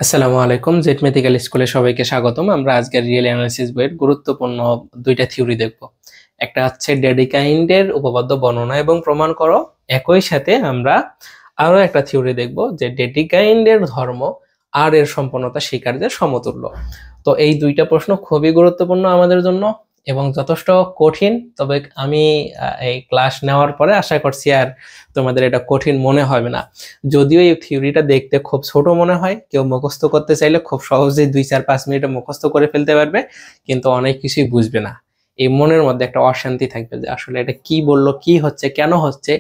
আসসালামু আলাইকুম, Z medical স্কুলে সবাইকে স্বাগতম। আমরা আজকের রিয়েল অ্যানালিসিস বইয়ের গুরুত্বপূর্ণ দুইটা থিওরি দেখব। একটা হচ্ছে ডেডিকাইন্ডের উপপাদ্য বর্ণনা এবং প্রমাণ করো। একই সাথে আমরা আরো একটা থিওরি দেখব যে ডেডিকাইন্ডের ধর্ম আর এর সম্পূর্ণতা স্বীকার্যের সমতুল্য। তো এই দুইটা প্রশ্ন খুবই গুরুত্বপূর্ণ আমাদের জন্য এবং যথেষ্ট কঠিন। তবে আমি এই ক্লাস নেওয়ার পরে আশা করছি আর তোমাদের এটা কঠিন মনে হবে না। যদিও এই থিওরিটা দেখতে খুব ছোট মনে হয়, কেউ মুখস্থ করতে চাইলে খুব সহজেই 2-4-5 মিনিটে মুখস্থ করে ফেলতে পারবে, কিন্তু অনেক কিছুই বুঝবে না। এই মনের মধ্যে একটা অশান্তি থাকবে যে আসলে এটা কি বললো, কি হচ্ছে, কেন হচ্ছে।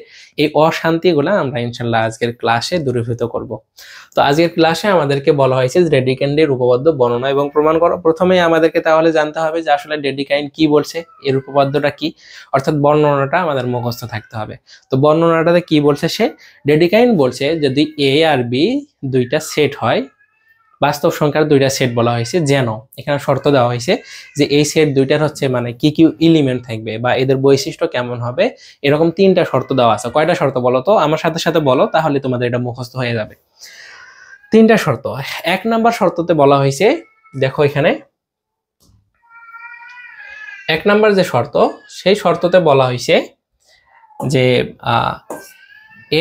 এই অশান্তিগুলো আমরা ইনশাল্লাহ আজকের ক্লাসে দূরীভূত করব। তো আজকের ক্লাসে আমাদেরকে বলা হয়েছে ডেডিকাইন্ডের উপপাদ্য বর্ণনা এবং প্রমাণ করো। প্রথমেই আমাদেরকে তাহলে জানতে হবে যে আসলে ডেডিকাইন্ড কি বলছে, এর উপপাদ্যটা কি, অর্থাৎ বর্ণনাটা আমাদের মুখস্থ থাকতে হবে। তো বর্ণনাটাতে কি বলছে সে? ডেডিকাইন্ড বলছে যদি এ আর বি দুইটা সেট হয়, বাস্তব সংখ্যার দুইটা সেট বলা হয়েছে, যেন এখানে শর্ত দেওয়া হয়েছে যে এই সেট দুইটার হচ্ছে মানে কি কি এলিমেন্ট থাকবে বা এদের বৈশিষ্ট্য কেমন হবে, এরকম 3টা শর্ত দেওয়া আছে। কয়টা শর্ত বলো তো? আমার সাথে সাথে বলো, তাহলে তোমাদের এটা মুখস্থ হয়ে যাবে। 3টা শর্ত। 1 নাম্বার শর্ততে বলা হয়েছে, দেখো এখানে 1 নাম্বার যে শর্ত, সেই শর্ততে বলা হয়েছে যে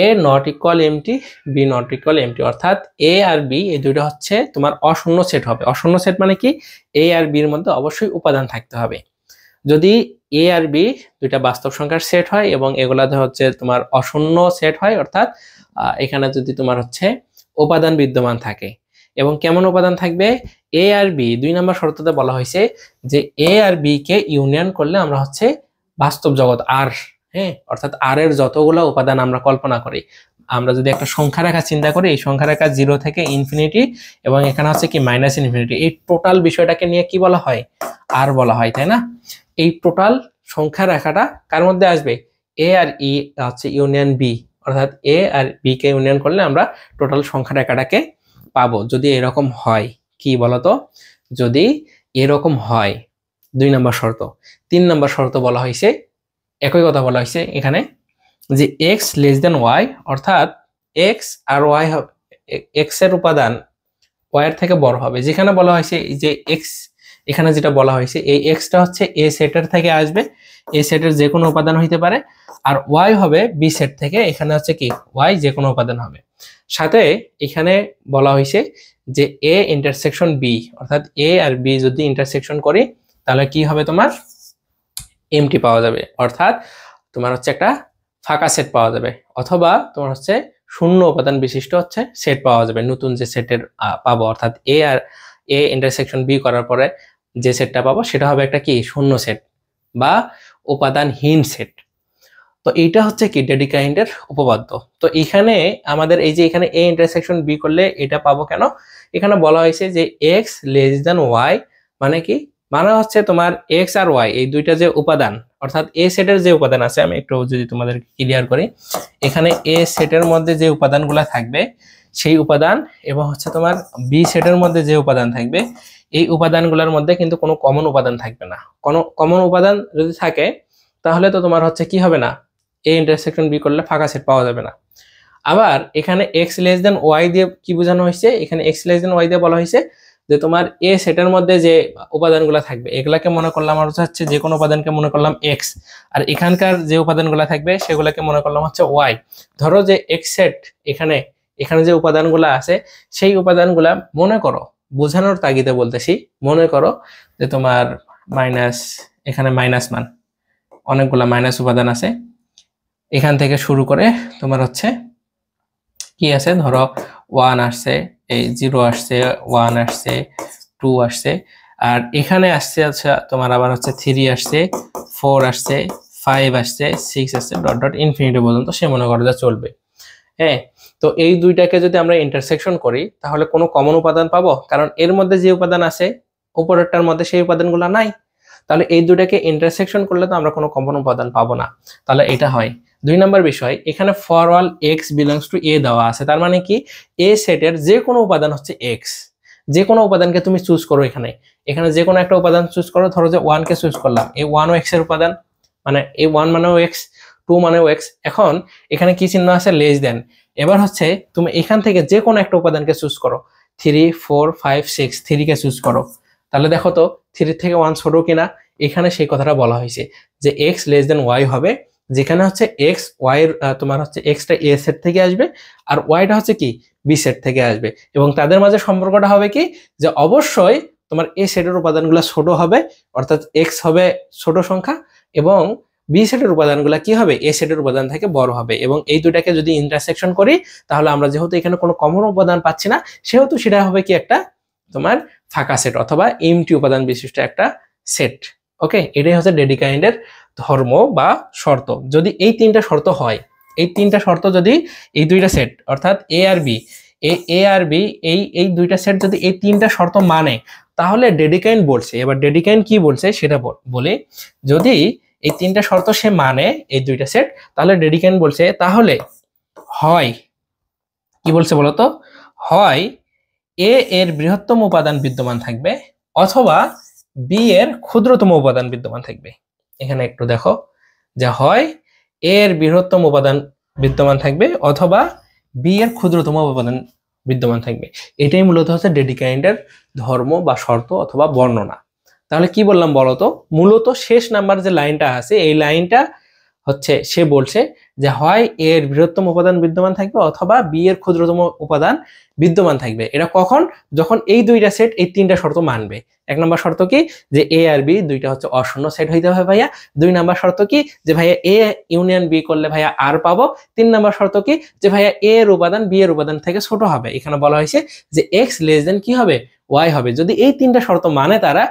A not equal empty, B not equal empty, অর্থাৎ এ আর বি এই দুইটা হচ্ছে তোমার অশূন্য সেট হবে। অশূন্য সেট মানে কি? এ আর বির মধ্যে অবশ্যই উপাদান থাকতে হবে। যদি এ আর বি দুইটা বাস্তব সংখ্যার সেট হয় এবং এগুলাতে হচ্ছে তোমার অশূন্য সেট হয়, অর্থাৎ এখানে যদি তোমার হচ্ছে উপাদান বিদ্যমান থাকে, এবং কেমন উপাদান থাকবে? এ আর বি 2 নম্বর শর্ততে বলা হয়েছে যে এ আর বি কে ইউনিয়ন করলে আমরা হচ্ছে বাস্তব জগৎ আর, হ্যাঁ, অর্থাৎ আর এর যতগুলো উপাদান আমরা কল্পনা করি, আমরা যদি একটা সংখ্যা রেখা চিন্তা করি, এই সংখ্যা রেখা 0 থেকে ইনফিনিটি এবং এখানে হচ্ছে কি মাইনাস ইনফিনিটি, এই টোটাল বিষয়টাকে নিয়ে কি বলা হয়? আর বলা হয়, তাই না? এই টোটাল সংখ্যা রেখাটা কার মধ্যে আসবে? এ আর ই হচ্ছে ইউনিয়ন বি, অর্থাৎ A R B K union করলে আমরা টোটাল সংখ্যা রেখাটাকে পাবো। যদি এরকম হয়, কি বলতো? যদি এরকম হয় 2 নম্বর শর্ত। 3 নম্বর শর্ত বলা হয়েছে, একই কথা বলা হয়েছে এখানে, যে এক্স লেস দেন ওয়াই, অর্থাৎ এক্স আর ওয়াই, এক্স এর উপাদান ওয়াই এর থেকে বড় হবে। যেখানে বলা হয়েছে যে এক্স, এখানে যেটা বলা হয়েছে এই এক্সটা হচ্ছে এ সেটের থেকে আসবে, এ সেটের যে কোনো উপাদান হইতে পারে, আর ওয়াই হবে বি সেট থেকে, এখানে হচ্ছে কি ওয়াই যে কোনো উপাদান হবে। সাথে এখানে বলা হয়েছে যে এ ইন্টারসেকশন বি, অর্থাৎ এ আর বি যদি ইন্টারসেকশন করি তাহলে কি হবে? তোমার এমটি পাওয়া যাবে, অর্থাৎ তোমার হচ্ছে একটা ফাঁকা সেট পাওয়া যাবে, অথবা তোমার হচ্ছে শূন্য উপাদান বিশিষ্ট হচ্ছে সেট পাওয়া যাবে। নতুন যে সেটের পাবো, অর্থাৎ A R A intersection B করার পরে যে সেটটা পাবো সেটা হবে একটা কি শূন্য সেট বা উপাদানহীন সেট। তো এইটা হচ্ছে কি ডেডিকাইন্ডের উপপাদ্য। তো এখানে আমাদের এই যে এখানে এ ইন্টারসেকশন বি করলে এটা পাবো কেন? এখানে বলা হয়েছে যে এক্স লেস দেন ওয়াই, মানে কি? মানে হচ্ছে তোমার এক্স আর ওয়াই এই দুইটা যে উপাদান, অর্থাৎ এ সেটের যে উপাদান আছে, আমি একটু যদি তোমাদের ক্লিয়ার করি, এখানে এ সেটের মধ্যে যে উপাদানগুলো থাকবে সেই উপাদান, এবং হচ্ছে তোমার বি সেটের মধ্যে যে উপাদান থাকবে এই উপাদানগুলোর মধ্যে কিন্তু কোনো কমন উপাদান থাকবে না। কোনো কমন উপাদান যদি থাকে তাহলে তো তোমার হচ্ছে কি হবে না, এ ইন্টারসেকশন বি করলে ফাঁকা সেট পাওয়া যাবে না। আবার এখানে এক্স লেস দেন ওয়াই দিয়ে কি বোঝানো হয়েছে? এখানে এক্স লেস দেন ওয়াই দিয়ে বলা হয়েছে যে তোমার এ সেটের মধ্যে যে উপাদানগুলো থাকবে এগুলাকে মনে করলাম আর হচ্ছে যে কোনো উপাদানকে মনে করলাম এক্স, আর এখানকার যে উপাদানগুলো থাকবে সেগুলোকে মনে করলাম হচ্ছে ওয়াই। ধরো যে এক্স সেট, এখানে এখানে যে উপাদানগুলো আছে সেই উপাদানগুলা মনে করো, বোঝানোর তাগিদে বলতেছি, মনে করো যে তোমার মাইনাস, এখানে মাইনাস মান, অনেকগুলা মাইনাস উপাদান আছে, এখান থেকে শুরু করে তোমার হচ্ছে কি আছে, ধরো 1 আসছে, এই 0 আসছে, 1 আসছে, 2 আসছে, আর এখানে আসছে আচ্ছা তোমার আবার হচ্ছে 3 আসছে, 4 আসছে, 5 আসছে, 6 আসছে, ডট ডট ইনফিনিটি পর্যন্ত সে মনে করে যা চলবে। হ্যাঁ, তো এই দুইটাকে যদি আমরা ইন্টারসেকশন করি তাহলে কোনো কমন উপাদান পাবো? কারণ এর মধ্যে যে উপাদান আছে উপরেরটার মধ্যে সেই উপাদানগুলো নাই। তাহলে এই দুটাকে ইন্টারসেকশন করলে তো আমরা কোনো কমন উপাদান পাবো না। তাহলে এটা হয় 2 নম্বর বিষয়। এখানে for all x belongs to A দেওয়া আছে, তার মানে কি এ সেটের যে কোনো উপাদান হচ্ছে এক্স। যে কোনো উপাদানকে তুমি চুজ করো, এখানে এখানে যে কোনো একটা উপাদান চুজ করো। ধরো যে 1 কে চুজ করলাম, এই 1 ও এক্স এর উপাদান, মানে এই 1 মানেও এক্স, 2 মানেও এক্স। এখন এখানে কি চিহ্ন আছে? Less than. এবার হচ্ছে তুমি এখান থেকে যে কোনো একটা উপাদানকে চুজ করো, 3 4 5 6 3 কে চুজ করো, তাহলে দেখো তো 3 থেকে 1 ছোট কিনা। এখানে সেই কথাটা বলা হয়েছে যে x লেস দেন y হবে, যেখানে হচ্ছে x y এর তোমার হচ্ছে x টা a সেট থেকে আসবে আর y টা হচ্ছে কি b সেট থেকে আসবে, এবং তাদের মাঝে সম্পর্কটা হবে কি যে অবশ্যই তোমার a সেটের উপাদানগুলো ছোট হবে, অর্থাৎ x হবে ছোট সংখ্যা, এবং বি সেটের উপাদানগুলো কি হবে এ সেটের উপাদান থেকে বড় হবে। এবং এই দুটাকে যদি ইন্টারসেকশন করি তাহলে আমরা যেহেতু এখানে কোনো কমন উপাদান পাচ্ছি না, সেহেতু সেটা হবে কি একটা তোমার ফাঁকা সেট অথবা এমটি উপাদান বিশিষ্ট একটা সেট। ওকে, এটাই হচ্ছে ডেডিকাইন্ডের ধর্ম বা শর্ত। যদি এই তিনটা শর্ত হয়, এই তিনটা শর্ত যদি এই দুইটা সেট অর্থাৎ A R B, A R B এই দুইটা সেট যদি এই তিনটা শর্ত মানে, তাহলে ডেডিকাইন্ড বলছে। এবার ডেডিকাইন্ড কি বলছে সেটা বলে, যদি এই তিনটা শর্ত সে মানে এই দুইটা সেট, তাহলে ডেডিকাইন্ড বলছে তাহলে হয় কি বলছে বলতো, হয় এ এর বৃহত্তম উপাদান বিদ্যমান থাকবে অথবা বি এর ক্ষুদ্রতম উপাদান বিদ্যমান থাকবে। এখানে একটু দেখো যে হয় এ এর বৃহত্তম উপাদান বিদ্যমান থাকবে অথবা বি এর ক্ষুদ্রতম উপাদান বিদ্যমান থাকবে। এটাই মূলত হচ্ছে ডেডিকাইন্ডের ধর্ম বা শর্ত অথবা বর্ণনা। তাহলে কি বললাম বলতো, মূলত শেষ নাম্বার যে লাইনটা আছে এই লাইনটা হচ্ছে সে বলছে যে হয় এ এর বৃহত্তম উপাদান বিদ্যমান থাকবে অথবা বি এর ক্ষুদ্রতম উপাদান বিদ্যমান থাকবে। এটা কখন, যখন এই দুইটা সেট এই তিনটা শর্ত মানবে। এক নম্বর শর্ত কি যে এ আর বি দুইটা হচ্ছে অশূন্য সেট হইতে হবে ভাইয়া। দুই নম্বর শর্ত কি যে ভাইয়া এ ইউনিয়ন বি করলে ভাইয়া আর পাবো। তিন নম্বর শর্ত কি যে ভাইয়া এ এর উপাদান বি এর উপাদান থেকে ছোট হবে। এখানে বলা হয়েছে যে এক্স লেস দেন কি হবে ওয়াই হবে। যদি এই তিনটা শর্ত মানে তারা,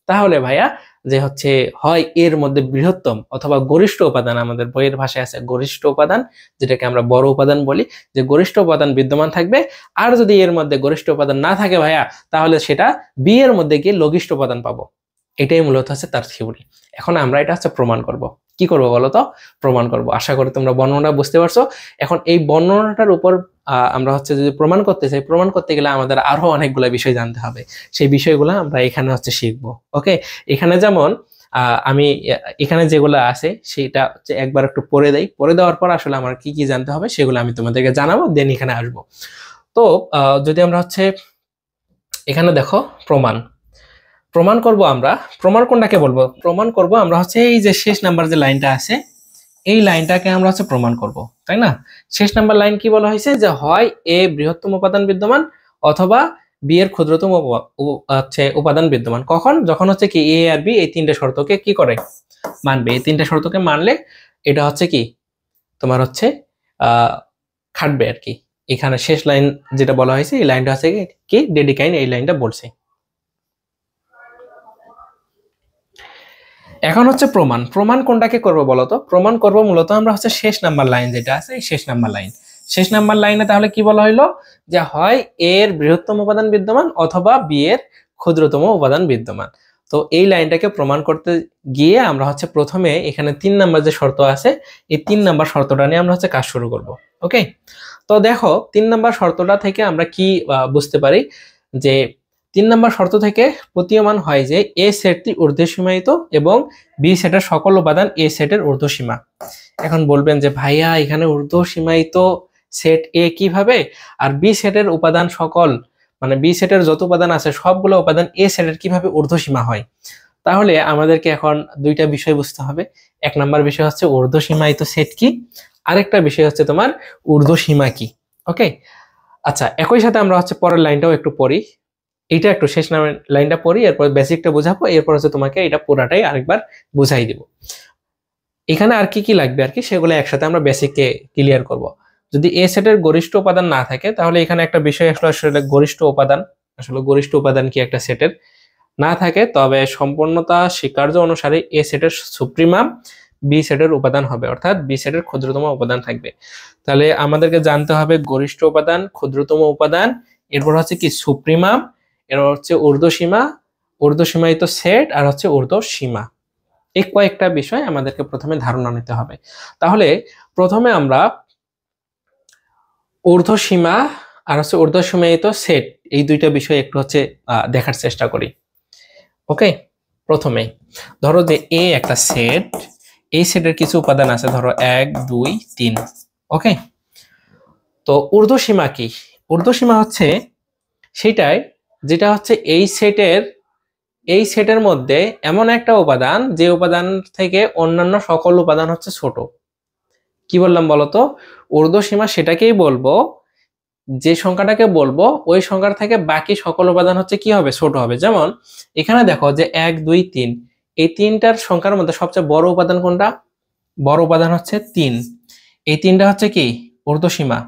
তাহলে ভাইয়া যে হচ্ছে হয় এর মধ্যে বৃহত্তম অথবা গরিষ্ঠ উপাদান, আমাদের বইয়ের ভাষায় আছে গরিষ্ঠ উপাদান, যেটাকে আমরা বড় উপাদান বলি, যে গরিষ্ঠ উপাদান বিদ্যমান থাকবে। আর যদি এর মধ্যে গরিষ্ঠ উপাদান না থাকে ভাইয়া, তাহলে সেটা বি এর মধ্যে গিয়ে লঘিষ্ঠ উপাদান পাবো। এটাই মূলত হচ্ছে তার থিওরি। এখন আমরা এটা হচ্ছে প্রমাণ করব। কি করবো বলতো, প্রমাণ করব। আশা করি তোমরা বর্ণনা বুঝতে পারছো। এখন এই বর্ণনাটার উপর আমরা হচ্ছে যদি প্রমাণ করতে চাই, প্রমাণ করতে গেলে আমাদের আরো অনেকগুলো বিষয় জানতে হবে। সেই বিষয়গুলো আমরা এখানে হচ্ছে শিখবো। ওকে, এখানে যেমন আমি এখানে যেগুলো আছে সেটা হচ্ছে একবার একটু পড়ে দেই, পড়ে দেওয়ার পর আসলে আমার কি কি জানতে হবে সেগুলো আমি তোমাদেরকে জানাবো, দেন এখানে আসবো। তো যদি আমরা হচ্ছে এখানে দেখো প্রমাণ প্রমাণ করব আমরা, প্রমাণ কোনটাকে বলবো, প্রমাণ করব আমরা হচ্ছে এই যে শেষ নাম্বার যে লাইনটা আছে এই লাইনটাকে আমরা হচ্ছে প্রমাণ করব, তাই না? শেষ নাম্বার লাইন কি বলা হয়েছে যে হয় এ বৃহত্তম উপাদান বিদ্যমান অথবা বি এর ক্ষুদ্রতম হচ্ছে উপাদান বিদ্যমান। কখন, যখন হচ্ছে কি এ আর বি এই তিনটে শর্তকে কি করে মানবে। এই তিনটে শর্তকে মানলে এটা হচ্ছে কি তোমার হচ্ছে খাটবে আর কি। এখানে শেষ লাইন যেটা বলা হয়েছে এই লাইনটা হচ্ছে কি ডেডিকাইন্ড এই লাইনটা বলছে। এখন হচ্ছে প্রমাণ। প্রমাণ কোনটাকে করব বলতো, প্রমাণ করব মূলত আমরা হচ্ছে শেষ নাম্বার লাইন যেটা আছে এই শেষ নাম্বার লাইন। শেষ নাম্বার লাইনে তাহলে কি বলা হইলো যে হয় এ এর বৃহত্তম উপাদান বিদ্যমান অথবা বি এর ক্ষুদ্রতম উপাদান বিদ্যমান। তো এই লাইনটাকে প্রমাণ করতে গিয়ে আমরা হচ্ছে প্রথমে এখানে 3 নাম্বার যে শর্ত আছে এই 3 নাম্বার শর্তটা নিয়ে আমরা হচ্ছে কাজ শুরু করব। ওকে, তো দেখো 3 নাম্বার শর্তটা থেকে আমরা কি বুঝতে পারি যে 3 নম্বর শর্ত থেকে প্রতীয়মান হয় যে এ সেটটি ঊর্ধ্বসীমায়িত এবং বি সেটের সকল উপাদান এ সেটের ঊর্ধ্বসীমা। এখন বলবেন যে ভাইয়া এখানে ঊর্ধ্বসীমায়িত সেট এ কিভাবে, আর বি সেটের উপাদান সকল মানে বি সেটের যত উপাদান আছে সবগুলো উপাদান এ সেটের কিভাবে ঊর্ধ্বসীমা হয়? তাহলে আমাদেরকে এখন দুইটা বিষয় বুঝতে হবে। এক নম্বর বিষয় হচ্ছে ঊর্ধ্বসীমায়িত সেট কি, আরেকটা বিষয় হচ্ছে তোমার ঊর্ধ্বসীমা কি। ওকে, আচ্ছা, একই সাথে আমরা হচ্ছে পরের লাইনটাও একটু পড়ি। এটা একটু শেষ নামের লাইনটা পড়ি, এরপর বেসিকটা বোঝাবো, এরপর হচ্ছে তোমাকে এটা পুরাটাই আরেকবার বুঝাই দিব। এখানে আর কি কি লাগবে আর কি সেগুলো একসাথে আমরা বেসিককে ক্লিয়ার করব। যদি এ সেটের গরিষ্ঠ উপাদান না থাকে, তাহলে এখানে একটা বিষয় আসলে গরিষ্ঠ উপাদান, আসলে গরিষ্ঠ উপাদান কি একটা সেটের না থাকে, তবে সম্পূর্ণতা স্বীকার্য অনুসারে এ সেটের সুপ্রিমাম বি সেটের উপাদান হবে, অর্থাৎ বি সেটের ক্ষুদ্রতম উপাদান থাকবে। তাহলে আমাদেরকে জানতে হবে গরিষ্ঠ উপাদান, ক্ষুদ্রতম উপাদান, এরপর হচ্ছে কি সুপ্রিমাম, এরপর হচ্ছে ঊর্ধ্বসীমা, ঊর্ধ্বসীমায়িত সেট, আর হচ্ছে ঊর্ধ্বসীমা। এই কয়েকটা বিষয় আমাদেরকে প্রথমে ধারণা নিতে হবে। তাহলে প্রথমে আমরা ঊর্ধ্বসীমা আর হচ্ছে ঊর্ধ্বসীমায়িত সেট এই দুইটা বিষয় একটু হচ্ছে দেখার চেষ্টা করি। ওকে, প্রথমে ধরো যে এ একটা সেট, এই সেটের কিছু উপাদান আছে, ধরো 1 2 3। ওকে, তো ঊর্ধ্বসীমা কি? ঊর্ধ্বসীমা হচ্ছে সেটাই, যেটা হচ্ছে এই সেটের মধ্যে এমন একটা উপাদান যে উপাদান থেকে অন্যান্য সকল উপাদান হচ্ছে ছোট। কি বললাম বলতো? ঊর্ধ্বসীমা সেটাকেই বলবো, যে সংখ্যাটাকে বলবো ওই সংখ্যার থেকে বাকি সকল উপাদান হচ্ছে কি হবে? ছোট হবে। যেমন এখানে দেখো যে 1 2 3, এই তিনটার সংখ্যার মধ্যে সবচেয়ে বড় উপাদান কোনটা? বড় উপাদান হচ্ছে 3। এই তিনটা হচ্ছে কি? ঊর্ধ্বসীমা।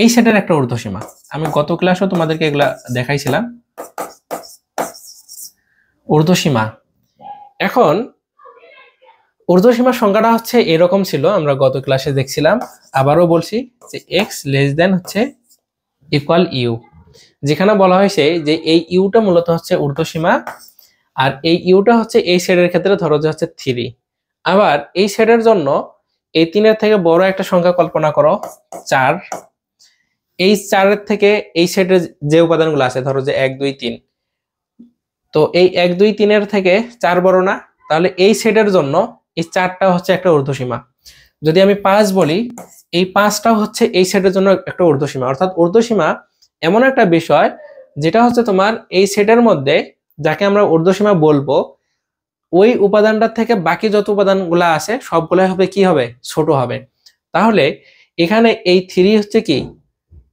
এই সেটের একটা ঊর্ধ্বসীমা। আমি গত ক্লাসেও তোমাদেরকে এগুলা দেখাইছিলাম। ঊর্ধ্বসীমা। এখন ঊর্ধ্বসীমার সংখ্যাটা হচ্ছে এরকম ছিল, আমরা গত ক্লাসে দেখছিলাম। আবারও বলছি যে x হচ্ছে ইকুয়াল ইউ, যেখানে বলা হয়েছে যে এই ইউটা মূলত হচ্ছে ঊর্ধ্বসীমা, আর এই ইউটা হচ্ছে এই সেটের ক্ষেত্রে ধরো যে হচ্ছে 3। আবার এই সেটের জন্য এই 3-এর থেকে বড় একটা সংখ্যা কল্পনা করো 4। এই 4-এর থেকে এই সেটের যে উপাদানগুলো আছে ধরো যে 1 2 3, তো এই 1 2 3-এর থেকে 4 বড় না? তাহলে এই সেটের জন্য এই 4টা হচ্ছে একটা ঊর্ধ্বসীমা। যদি আমি 5 বলি, এই 5টা হচ্ছে এই সেটের জন্য একটা ঊর্ধ্বসীমা। অর্থাৎ ঊর্ধ্বসীমা এমন একটা বিষয় যেটা হচ্ছে তোমার এই সেটের মধ্যে, যাকে আমরা ঊর্ধ্বসীমা বলবো, ওই উপাদানটার থেকে বাকি যত উপাদানগুলো আছে সবগুলাই হবে কি হবে? ছোট হবে। তাহলে এখানে এই 3 হচ্ছে কি?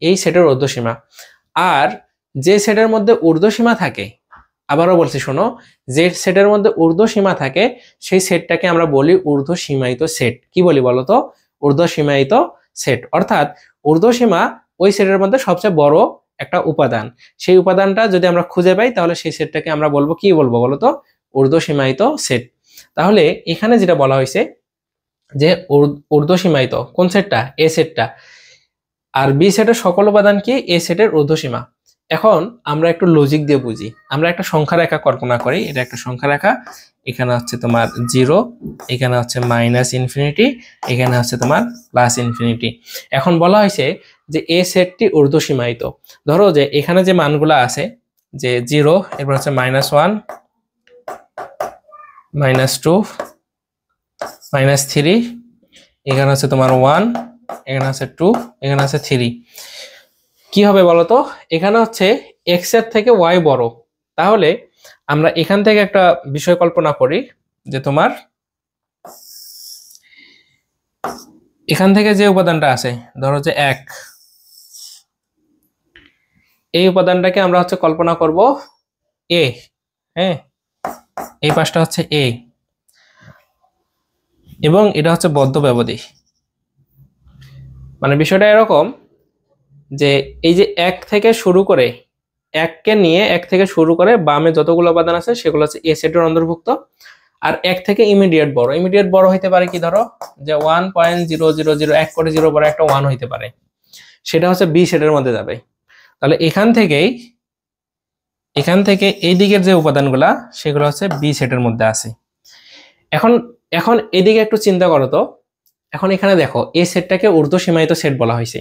এই সেটের ঊর্ধ্বসীমা। আর যে সেটের মধ্যে ঊর্ধ্বসীমা থাকে, আবারও বলছি শোনো, যে সেটের মধ্যে ঊর্ধ্বসীমা থাকে সেই সেটটাকে আমরা বলি ঊর্ধ্বসীমায়িত সেট। কি বলি বলতো? ঊর্ধ্বসীমায়িত সেট। অর্থাৎ ঊর্ধ্বসীমা ওই সেটের মধ্যে সবচেয়ে বড় একটা উপাদান। সেই উপাদানটা যদি আমরা খুঁজে পাই তাহলে সেই সেটটাকে আমরা বলবো, কি বলবো বলতো? ঊর্ধ্বসীমায়িত সেট। তাহলে এখানে যেটা বলা হয়েছে যে ঊর্ধ্বসীমায়িত কোন সেটটা? এ সেটটা। আর বি সেটের সকল উপাদান কি? এ সেটের ঊর্ধ্বসীমা। এখন আমরা একটু লজিক দিয়ে বুঝি। আমরা একটা সংখ্যা রেখা কল্পনা করি। এটা একটা সংখ্যা রেখা। এখানে হচ্ছে তোমার 0, এখানে হচ্ছে -ইনফিনিটি, এখানে হচ্ছে তোমার +ইনফিনিটি। এখন বলা হয়েছে যে এ সেটটি ঊর্ধ্বসীমায়িত। ধরো যে এখানে যে মানগুলো আছে, যে 0, এরপর হচ্ছে -1, -2, -3, এখানে হচ্ছে তোমার 1, এখানে আছে 2, এখানে আছে 3। কি হবে বলতো? এখানে হচ্ছে x এর থেকে y বড়। তাহলে আমরা এখান থেকে একটা বিষয় কল্পনা করি যে তোমার এখান থেকে যে উপাদানটা আছে ধরো যে 1, এই উপাদানটাকে আমরা হচ্ছে কল্পনা করব a। হ্যাঁ, এই পাশটা হচ্ছে a, এবং এটা হচ্ছে বদ্ধ ব্যবধি। মানে বিষয়টা এরকম যে এই যে 1 থেকে শুরু করে, 1কে নিয়ে 1 থেকে শুরু করে বামে যতগুলো উপাদান আছে সেগুলো হচ্ছে এ সেটের অন্তর্ভুক্ত। আর 1 থেকে ইমিডিয়েট বড় হইতে পারে কি? ধরো যে 1.000, 1 করে 0 বড় একটা 1 হইতে পারে, সেটা হচ্ছে বি সেটের মধ্যে যাবে। তাহলে এখান থেকে এই দিকের যে উপাদানগুলা সেগুলো হচ্ছে বি সেটের মধ্যে আছে। এখন এদিকে একটু চিন্তা করো তো। এখন এখানে দেখো এ সেটটাকে ঊর্ধ্বসীমায়িত সেট বলা হয়েছে।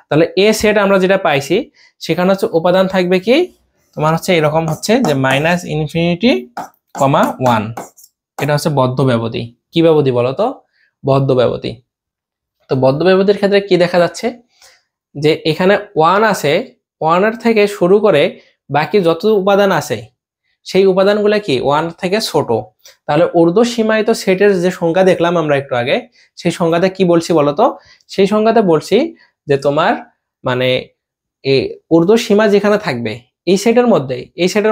তাহলে এ সেট আমরা যেটা পাইছি সেখানে হচ্ছে উপাদান থাকবে কি? তোমার হচ্ছে এরকম হচ্ছে যে -ইনফিনিটি, 1। এটা হচ্ছে বদ্ধ ব্যবধি। কি ব্যবধি বলো তো? বদ্ধ ব্যবধি। তো বদ্ধ ব্যবধির ক্ষেত্রে কি দেখা যাচ্ছে যে এখানে 1 আছে, 1-এর থেকে শুরু করে বাকি যত উপাদান আছে সেই উপাদানগুলো কি 1 থেকে ছোট। তাহলে ঊর্ধ্বসীমায়িত সেটের যে সংখ্যা দেখলাম আমরা একটু আগে, সেই সংখ্যাতে কি বলছি বলতো? সেই সংখ্যাতে বলছি যে তোমার মানে এই ঊর্ধ্বসীমা যেখানে থাকবে এই সেটের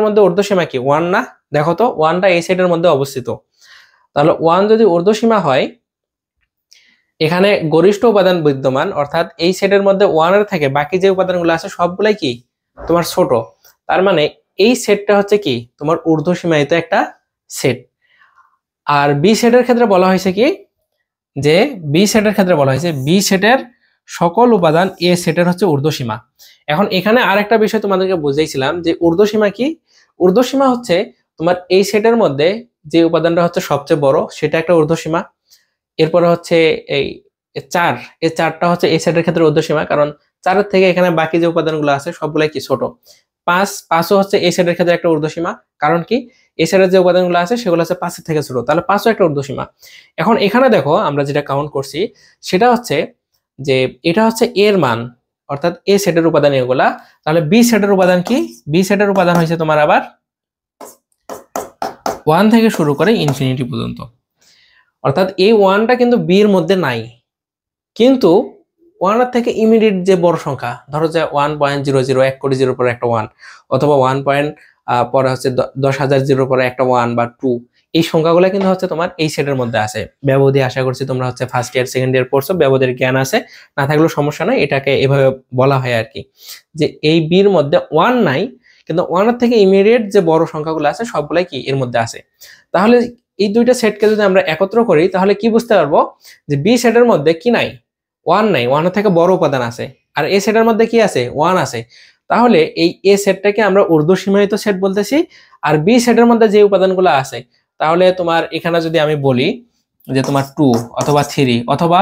মধ্যে ঊর্ধ্বসীমা কি 1 না? দেখো তো 1টা এই সেটের মধ্যে অবস্থিত। তাহলে 1 যদি ঊর্ধ্বসীমা হয়, এখানে গরিষ্ঠ উপাদান বিদ্যমান, অর্থাৎ এই সেটের মধ্যে 1-এর থেকে বাকি যে উপাদানগুলো আছে সবগুলাই কি তোমার ছোট। তার মানে এই সেটটা হচ্ছে কি তোমার ঊর্ধ্বসীমায়িত একটা সেট। আর বি সেটের ক্ষেত্রে বলা হয়েছে কি যে বি সেটের সকল উপাদান এ সেটের হচ্ছে ঊর্ধ্বসীমা। এখন এখানে আরেকটা বিষয় তোমাদেরকে বুঝাইছিলাম যে ঊর্ধ্বসীমা কি? ঊর্ধ্বসীমা হচ্ছে তোমার এই সেটের মধ্যে যে উপাদানটা হচ্ছে সবচেয়ে বড় সেটা একটা ঊর্ধ্বসীমা। এরপরে হচ্ছে এই 4, এই 4টা হচ্ছে এই সেটের ক্ষেত্রে ঊর্ধ্বসীমা, কারণ 4-এর থেকে এখানে বাকি যে উপাদানগুলো আছে সবগুলাই কি ছোট। 5ও হচ্ছে এই সেটের ক্ষেত্রে একটা ঊর্ধ্বসীমা, কারণ কি এই সেটের যে উপাদানগুলো আছে সেগুলো হচ্ছে 5-এর থেকে ছোট। তাহলে 5ও একটা ঊর্ধ্বসীমা। এখন এখানে দেখো আমরা যেটা কাউন্ট করছি সেটা হচ্ছে যে এটা হচ্ছে এর মান, অর্থাৎ এ সেটের উপাদান এগুলা, তাহলে বি সেটের উপাদান কি? বি সেটের উপাদান হয়েছে তোমার আবার 1 থেকে শুরু করে ইনফিনিটি পর্যন্ত। অর্থাৎ এই 1টা কিন্তু বি এর মধ্যে নাই, কিন্তু 1 এর থেকে ইমিডিয়েট যে বড় সংখ্যা, ধরো যে 1.00 1 কোটি জিরোর পরে একটা 1, অথবা 1 পয়েন্ট পরে হচ্ছে 10,000 জিরোর পরে একটা 1 বা 2, এই সংখ্যাগুলো কিন্তু হচ্ছে তোমার এই সেটের মধ্যে আছে। ব্যবধি আশা করছি তোমরা হচ্ছে ফার্স্ট ইয়ার সেকেন্ড ইয়ার পড়ছো, ব্যবধির জ্ঞান আছে, না থাকলেও সমস্যা নাই, এটাকে এভাবে বলা হয় আর কি, যে এই বির মধ্যে 1 নাই, কিন্তু 1 এর থেকে ইমিডিয়েট যে বড় সংখ্যাগুলো আছে সবগুলাই কি এর মধ্যে আছে। তাহলে এই দুইটা সেটকে যদি আমরা একত্র করি তাহলে কি বুঝতে পারবো যে বি সেটের মধ্যে কি নাই? 1 নাই, 1 এর থেকে বড় উপাদান আছে। আর এ সেটের মধ্যে কি আছে? 1 আছে। তাহলে এই এ সেটটাকে আমরা ঊর্ধ্বসীমায়িত সেট বলতেছি, আর বি সেটের মধ্যে যে উপাদানগুলো আছে, তাহলে তোমার এখানে যদি আমি বলি যে তোমার 2 অথবা 3 অথবা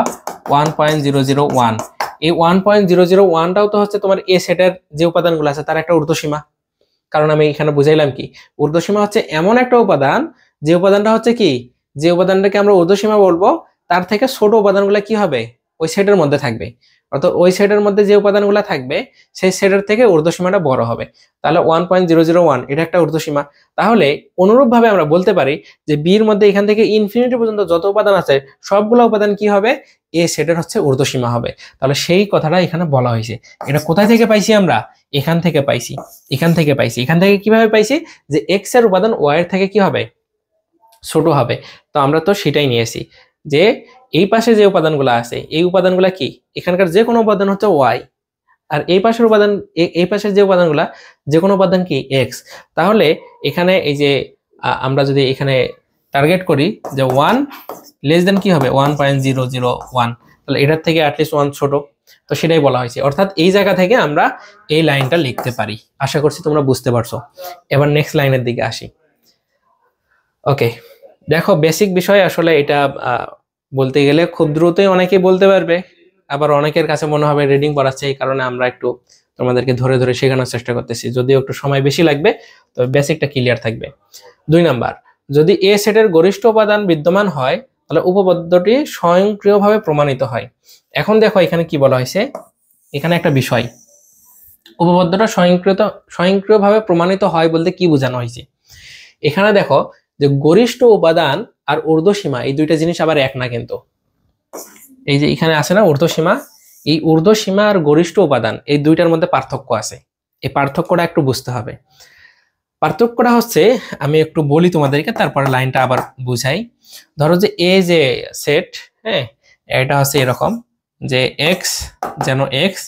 1.001, এই 1.001টাও তো হচ্ছে তোমার এ সেটের যে উপাদানগুলো আছে তার একটা ঊর্ধ্বসীমা। কারণ আমি এখানে বুঝাইলাম কি, ঊর্ধ্বসীমা হচ্ছে এমন একটা উপাদান, যে উপাদানটা হচ্ছে কি, যে উপাদানটাকে আমরা ঊর্ধ্বসীমা বলবো তার থেকে ছোট উপাদানগুলো কি হবে? ওই সেটের মধ্যে থাকবে। অর্থাৎ ওই সেটের মধ্যে যে উপাদানগুলো থাকবে সেই সেটের থেকে ঊর্ধ্বসীমাটা বড় হবে। তাহলে 1.001 এটা একটা ঊর্ধ্বসীমা। তাহলে অনুরূপভাবে আমরা বলতে পারি যে বি এর মধ্যে এখান থেকে ইনফিনিটি পর্যন্ত যত উপাদান আছে সবগুলো উপাদান কি হবে? এ সেটের হচ্ছে ঊর্ধ্বসীমা হবে। তাহলে সেই কথাটা এখানে বলা হয়েছে। এটা কোথায় থেকে পাইছি আমরা? এখান থেকে পাইছি, এখান থেকে পাইছি। এখান থেকে কিভাবে পাইছি? যে এক্স এর উপাদান ওয়াই এর থেকে কি হবে? ছোট হবে। তো আমরা তো সেটাই নিয়েছি, যে এই পাশে যে উপাদানগুলো আছে এই উপাদানগুলো কি, এখানকার যে কোনো উপাদান হচ্ছে ওয়াই, আর এই পাশের উপাদান এই পাশের যে উপাদানগুলো যে কোনো উপাদান কি এক্স। তাহলে এখানে এই যে আমরা যদি এখানে টার্গেট করি যে 1 লেস দেন কি হবে? 1.001, তাহলে এটার থেকে অ্যাটলিস্ট 1 ছোট। তো সেটাই বলা হয়েছে। অর্থাৎ এই জায়গা থেকে আমরা এই লাইনটা লিখতে পারি। আশা করছি তোমরা বুঝতে পারছো। এবার নেক্সট লাইনের দিকে আসি। ওকে, দেখো বেসিক বিষয় আসলে এটা বলতে গেলে খুব দ্রুতই অনেকেই বলতে পারবে, আবার অনেকের কাছে মনে হবে রিডিং পড়াচ্ছে, এই কারণে আমরা একটু তোমাদেরকে ধরে ধরে শেখানোর চেষ্টা করতেছি, যদিও একটু সময় বেশি লাগবে, তবে বেসিকটা ক্লিয়ার থাকবে। 2 নাম্বার, যদি এ সেটের গরিষ্ঠ উপাদান বিদ্যমান হয় তাহলে উপপাদ্যটি স্বয়ংক্রিয়ভাবে প্রমাণিত হয়। এখন দেখো এখানে কি বলা হয়েছে, এখানে একটা বিষয়, উপপাদ্যটা স্বয়ংক্রিয়ভাবে প্রমাণিত হয় বলতে কি বোঝানো হয়েছে। এখানে দেখো যে গরিষ্ঠ উপাদান আর ঊর্ধ্বসীমা এই দুইটা জিনিস আবার এক না, কিন্তু এই যে এখানে আছে না ঊর্ধ্বসীমা, এই ঊর্ধ্বসীমা আর গরিষ্ঠ উপাদান এই দুইটার মধ্যে পার্থক্য আছে। এই পার্থক্যটা একটু বুঝতে হবে। পার্থক্যটা হচ্ছে, আমি একটু বলি তোমাদেরকে, তারপরে লাইনটা আবার বুঝাই। ধরো যে এ যে সেট, হ্যাঁ, এটা হচ্ছে এরকম যে এক্স, যেন এক্স,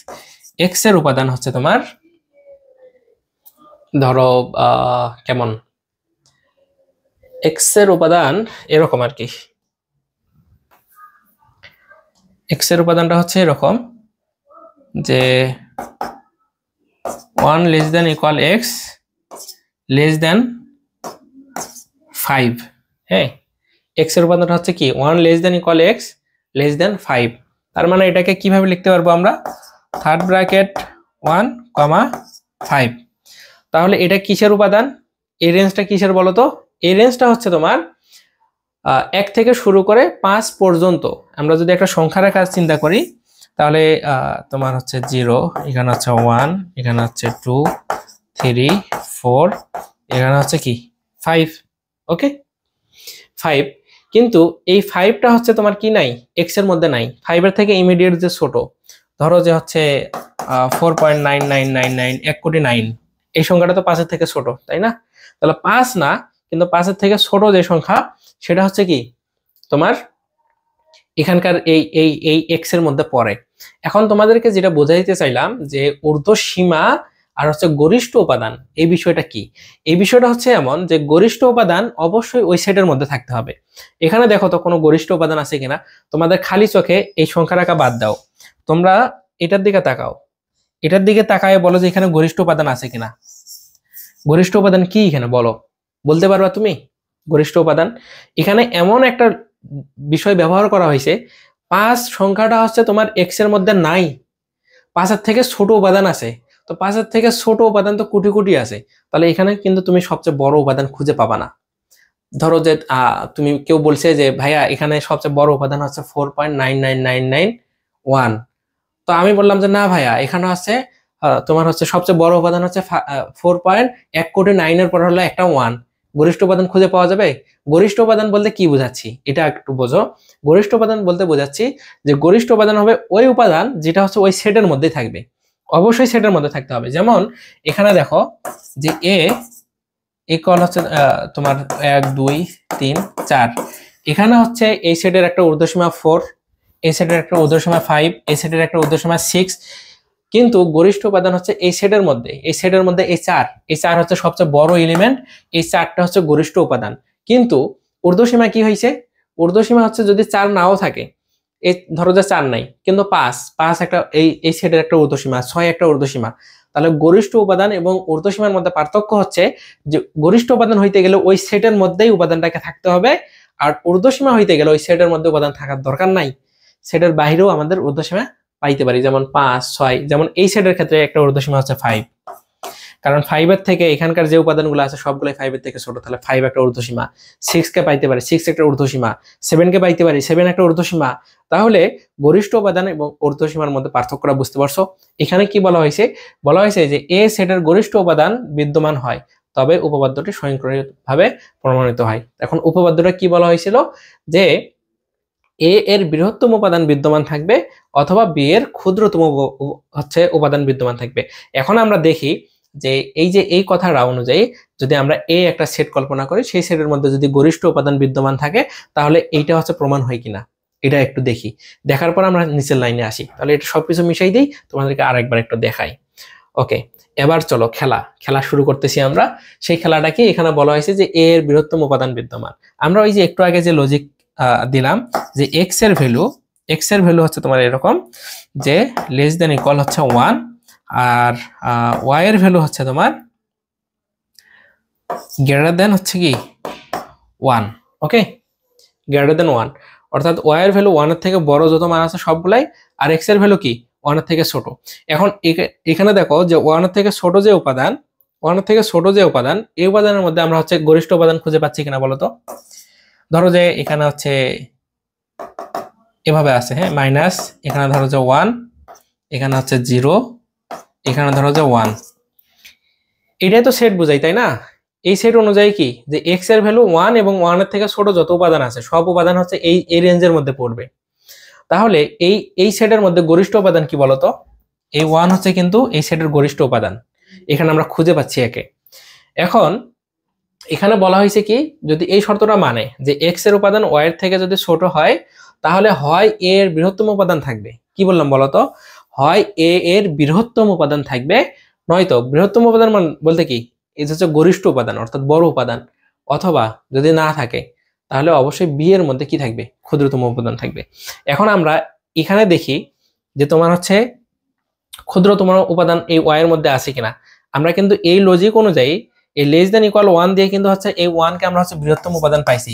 এক্স এর উপাদান হচ্ছে তোমার, ধরো কেমন, এক্স এর উপাদান এরকম আর কি, এক্স এর উপাদানটা হচ্ছে এরকম যে 1 less than equal x less than 5, হ্যাঁ, এক্স এর উপাদানটা হচ্ছে কি 1 less than equal x less than 5। তার মানে এটাকে কিভাবে লিখতে পারবো আমরা? Third bracket 1, 5। তাহলে এটা কিসের উপাদান? এই রেঞ্জটা কিসের বলো তো? এই রেঞ্জটা হচ্ছে তোমার 1 থেকে শুরু করে 5 পর্যন্ত। আমরা যদি একটা সংখ্যা রেখা চিন্তা করি তাহলে তোমার হচ্ছে 0, এখানে হচ্ছে 1, এখানে হচ্ছে 2, 3, 4, এখানে হচ্ছে কি 5। ওকে, 5। কিন্তু এই 5টা হচ্ছে তোমার কি নাই, এক্স এর মধ্যে নাই। 5 এর থেকে ইমিডিয়েট যে ছোট, ধরো যে হচ্ছে 4.9999, 1,9,00,000, এই সংখ্যাটা তো 5 এর থেকে ছোট, তাই না? তাহলে 5 না, কিন্তু 5 এর থেকে ছোট যে সংখ্যা সেটা হচ্ছে কি তোমার এখানকার এই এই এই এক্স এর মধ্যে পড়ে। এখন তোমাদেরকে যেটা বোঝাইতে চাইলাম যে ঊর্ধ্বসীমা আর হচ্ছে গরিষ্ঠ উপাদান, এই বিষয়টা কি? এই বিষয়টা হচ্ছে এমন যে গরিষ্ঠ উপাদান অবশ্যই ওই সেটের মধ্যে থাকতে হবে। এখানে দেখো তো কোনো গরিষ্ঠ উপাদান আছে কিনা, তোমাদের খালি চোখে এই সংখ্যা রাখা বাদ দাও, তোমরা এটার দিকে তাকাও, এটার দিকে তাকায় বলো যে এখানে গরিষ্ঠ উপাদান আছে কিনা। গরিষ্ঠ উপাদান কি এখানে বলো, বলতে পারবা তুমি? গরিষ্ঠ উপাদান এখানে এমন একটা বিষয় ব্যবহার করা হয়েছে, 5 সংখ্যাটা হচ্ছে তোমার এক্স এর মধ্যে নাই, 5 এর থেকে ছোট উপাদান আছে। তো 5 এর থেকে ছোট উপাদান তো কোটি কোটি আছে, তাহলে এখানে কিন্তু তুমি সবচেয়ে বড় উপাদান খুঁজে পাবা না। ধরো যে তুমি কেউ বলছে যে ভাইয়া এখানে সবচেয়ে বড় উপাদান হচ্ছে 4.99991, তো আমি বললাম যে না ভাইয়া, এখানে আছে তোমার হচ্ছে সবচেয়ে বড় উপাদান হচ্ছে 4.1 কোটি 9 এর পর হলো একটা 1, গরিষ্ঠ উপাদান খুঁজে পাওয়া যাবে? গরিষ্ঠ উপাদান বলতে কি বোঝাচ্ছি এটা একটু বোঝো। গরিষ্ঠ উপাদান বলতে বোঝাচ্ছি যে গরিষ্ঠ উপাদান হবে ওই উপাদান যেটা হচ্ছে ওই সেটের মধ্যে থাকবে, অবশ্যই সেটের মধ্যে থাকতে হবে। যেমন এখানে দেখো যে এ ইকুয়াল হচ্ছে তোমার 1 2 3 4, এখানে হচ্ছে এই সেটের একটা ঊর্ধ্বসীমা 4, এই সেটের একটা ঊর্ধ্বসীমা 5, এই সেটের একটা ঊর্ধ্বসীমা 6, কিন্তু গরিষ্ঠ উপাদান হচ্ছে এই সেটের মধ্যে, এই সেটের মধ্যে এই 4, এই 4 হচ্ছে সবচেয়ে বড় এলিমেন্ট, এই 4টা হচ্ছে গরিষ্ঠ উপাদান। কিন্তু ঊর্ধ্বসীমা কি হয়েছে? ঊর্ধ্বসীমা হচ্ছে যদি 4 নাও থাকে, এই ধরো যে 4 নাই কিন্তু 5 একটা এই সেটের একটা ঊর্ধ্বসীমা, 6 একটা ঊর্ধ্বসীমা, তাহলে গরিষ্ঠ উপাদান এবং ঊর্ধ্বসীমার মধ্যে পার্থক্য হচ্ছে যে গরিষ্ঠ উপাদান হইতে গেলে ওই সেটের মধ্যেই উপাদানটাকে থাকতে হবে, আর ঊর্ধ্বসীমা হইতে গেলে ওই সেটের মধ্যে উপাদান থাকার দরকার নাই, সেটের বাইরেও আমাদের ঊর্ধ্বসীমা পাইতে পারি। যেমন 5 6, যেমন এই সেটের ক্ষেত্রে একটা ঊর্ধ্বসীমা হচ্ছে 5, কারণ 5 এর থেকে এখানকার যে উপাদানগুলো আছে সবগুলাই 5 এর থেকে ছোট, তাহলে 5 একটা ঊর্ধ্বসীমা। 6 কে পাইতে পারি, 6 একটা ঊর্ধ্বসীমা। 7 কে পাইতে পারি, 7 একটা ঊর্ধ্বসীমা। তাহলে গরিষ্ঠ উপাদান এবং ঊর্ধ্বসীমার মধ্যে পার্থক্যটা বুঝতে পারছো? এখানে কি বলা হয়েছে? বলা হয়েছে যে এ সেটের গরিষ্ঠ উপাদান বিদ্যমান হয় তবে উপপাদ্যটি স্বয়ংক্রিয়ভাবে প্রমাণিত হয়। এখন উপপাদ্যটা কি বলা হয়েছিল? যে এ এর বৃহত্তম উপাদান বিদ্যমান থাকবে অথবা বি এর ক্ষুদ্রতম হচ্ছে উপাদান বিদ্যমান থাকবে। এখন আমরা দেখি যে এই কথাটা অনুযায়ী যদি আমরা এ একটা সেট কল্পনা করি, সেই সেটের মধ্যে যদি গরিষ্ঠ উপাদান বিদ্যমান থাকে তাহলে এইটা হচ্ছে প্রমাণ হয় কিনা এটা একটু দেখি। দেখার পর আমরা নিচের লাইনে আসি। তাহলে এটা সবকিছু মিশাই দিই, তোমাদেরকে আরেকবার একটু দেখাই। ওকে, এবার চলো খেলা শুরু করতেছি আমরা। সেই খেলাটাকে এখানে বলা হয়েছে যে এ এর বৃহত্তম উপাদান বিদ্যমান। আমরা ওই যে একটু আগে যে লজিক দিলাম যে এক্স এর ভ্যালু হচ্ছে তোমার এরকম যে লেস দেন ইকুয়াল হচ্ছে 1, আর ওয়াই এর ভ্যালু হচ্ছে তোমার গ্রেটার দেন হচ্ছে কি 1। ওকে, গ্রেটার দেন 1, অর্থাৎ ওয়াই এর ভ্যালু 1 এর থেকে বড় যত মান আছে সবগুলাই, আর এক্স এর ভ্যালু কি 1 এর থেকে ছোট। এখন এখানে দেখো যে 1 এর থেকে ছোট যে উপাদান, এই উপাদানের মধ্যে আমরা হচ্ছে গরিষ্ঠ উপাদান খুঁজে পাচ্ছি কিনা বলতো? ধরো যে এখানে হচ্ছে এভাবে আছে, হ্যাঁ, মাইনাস, এখানে ধরো যে 1, এখানে হচ্ছে 0, এখানে ধরো যে 1, এটাই তো সেট বোঝাই, তাই না? এই সেট অনুযায়ী কি যে এক্স এর ভ্যালু 1 এবং 1 এর থেকে ছোট যত উপাদান আছে সব উপাদান হচ্ছে এই রেঞ্জের মধ্যে পড়বে। তাহলে এই সেটের মধ্যে গরিষ্ঠ উপাদান কি বলতো? এই 1 হচ্ছে কিন্তু এই সেটের গরিষ্ঠ উপাদান, এখানে আমরা খুঁজে পাচ্ছি একে। এখন এখানে বলা হয়েছে কি, যদি এই শর্তটা মানে যে এক্স এর উপাদান ওয়াই এর থেকে যদি ছোট হয় তাহলে হয় এ এর বৃহত্তম উপাদান থাকবে। কি বললাম বলতো? হয় এ এর বৃহত্তম উপাদান থাকবে, নয়তো বৃহত্তম উপাদান বলতে কি, এটা হচ্ছে গরিষ্ঠ উপাদান অর্থাৎ বড় উপাদান, অথবা যদি না থাকে তাহলে অবশ্যই বি এর মধ্যে কি থাকবে, ক্ষুদ্রতম উপাদান থাকবে। এখন আমরা এখানে দেখি যে তোমার হচ্ছে ক্ষুদ্রতম উপাদান এই ওয়াই এর মধ্যে আছে কিনা। আমরা কিন্তু এই লজিক অনুযায়ী এই লেস দেন ইকুয়াল 1 দিয়ে কিন্তু হচ্ছে এই 1 কে আমরা হচ্ছে বৃহত্তম উপাদান পাইছি।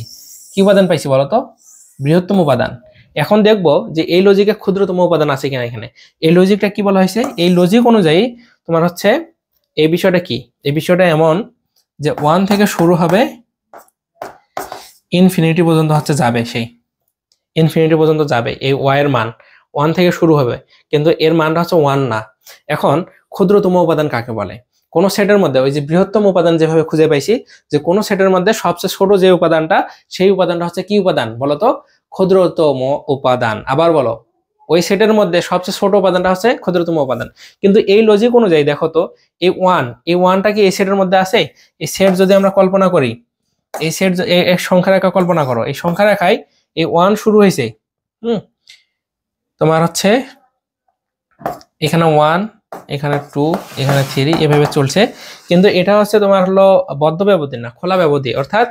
কি উপাদান পাইছি বলতো? বৃহত্তম উপাদান। এখন দেখবো যে এই লজিকে ক্ষুদ্রতম উপাদান আছে কিনা এখানে। এই লজিকটা কি বলা হয়েছে? এই লজিক অনুযায়ী তোমার হচ্ছে এই বিষয়টা কি, এই বিষয়টা এমন যে 1 থেকে শুরু হবে, ইনফিনিটি পর্যন্ত হচ্ছে যাবে, সেই ইনফিনিটি পর্যন্ত যাবে এই ওয়াই এর মান 1 থেকে শুরু হবে, কিন্তু এর মানটা হচ্ছে 1 না। এখন ক্ষুদ্রতম উপাদান কাকে বলে? কোন সেটের মধ্যে ওই যে বৃহত্তম উপাদান যেভাবে খুঁজে পাইছি যে কোন সেটের মধ্যে সবচেয়ে ছোট যে উপাদানটা, সেই উপাদানটা হচ্ছে কি উপাদান বলতো? ক্ষুদ্রতম উপাদান। আবার বলো, ওই সেটের মধ্যে সবচেয়ে ছোট উপাদানটা হচ্ছে ক্ষুদ্রতম উপাদান। কিন্তু এই লজিক অনুযায়ী দেখো তো এই 1টা কি এই সেটের মধ্যে আছে? এই সেট যদি আমরা কল্পনা করি, এই সেট এক সংখ্যা রেখা কল্পনা করো, এই সংখ্যা রেখায় এই 1 শুরু হয়েছে, তোমার হচ্ছে এখানে 1, এখানে 2, এখানে 3, এভাবে চলছে। কিন্তু এটা হচ্ছে তোমার হলো বদ্ধ ব্যবধি না, খোলা ব্যবধি, অর্থাৎ